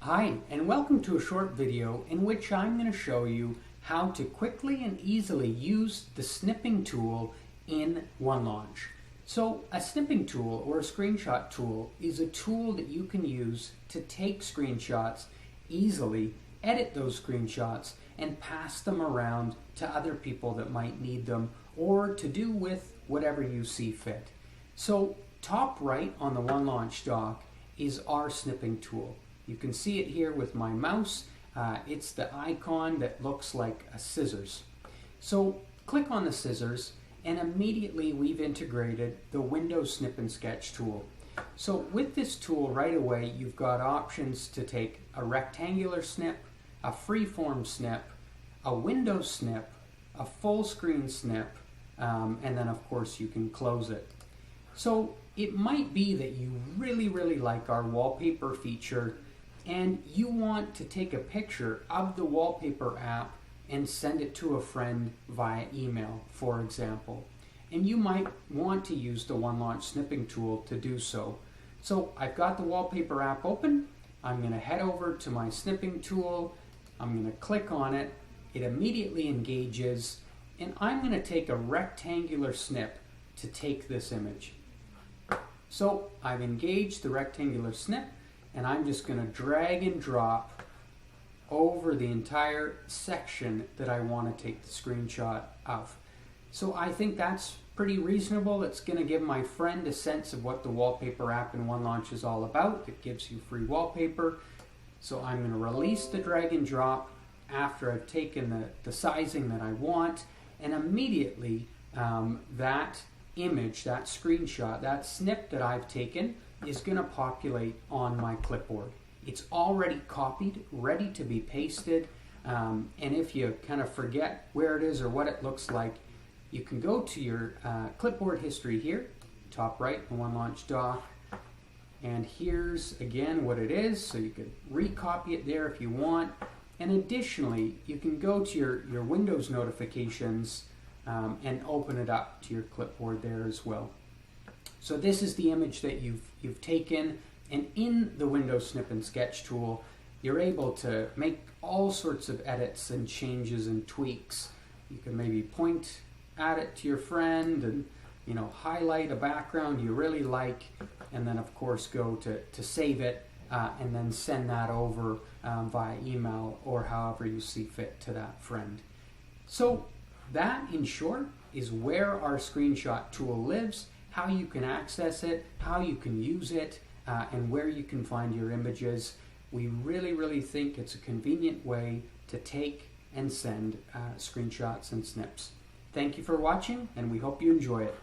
Hi, and welcome to a short video in which I'm going to show you how to quickly and easily use the snipping tool in OneLaunch. So a snipping tool or a screenshot tool is a tool that you can use to take screenshots easily, edit those screenshots, and pass them around to other people that might need them, or to do with whatever you see fit. So top right on the OneLaunch dock is our snipping tool. You can see it here with my mouse. It's the icon that looks like a scissors. So click on the scissors and immediately we've integrated the Windows Snip and Sketch tool. So with this tool right away you've got options to take a rectangular snip, a freeform snip, a window snip, a full screen snip, and then of course you can close it. So it might be that you really like our wallpaper feature and you want to take a picture of the wallpaper app and send it to a friend via email, for example. And you might want to use the OneLaunch snipping tool to do so. So I've got the wallpaper app open. I'm going to head over to my snipping tool. I'm going to click on it. It immediately engages, and I'm going to take a rectangular snip to take this image. So I've engaged the rectangular snip, and I'm just going to drag and drop over the entire section that I want to take the screenshot of. So I think that's pretty reasonable. It's going to give my friend a sense of what the wallpaper app in OneLaunch is all about. It gives you free wallpaper. So I'm going to release the drag and drop after I've taken the sizing that I want, and immediately that image, that screenshot, that snip that I've taken is going to populate on my clipboard. It's already copied, ready to be pasted, and if you kind of forget where it is or what it looks like, you can go to your clipboard history here, top right, the OneLaunch dock, and here's again what it is, so you could recopy it there if you want. And additionally, you can go to your Windows notifications and open it up to your clipboard there as well. So this is the image that you've taken, and in the Windows Snip and Sketch tool, you're able to make all sorts of edits and changes and tweaks. You can maybe point at it to your friend and highlight a background you really like, and then of course go to save it and then send that over via email or however you see fit to that friend. So that, in short, is where our screenshot tool lives, how you can access it, how you can use it, and where you can find your images. We really think it's a convenient way to take and send screenshots and snips. Thank you for watching, and we hope you enjoy it.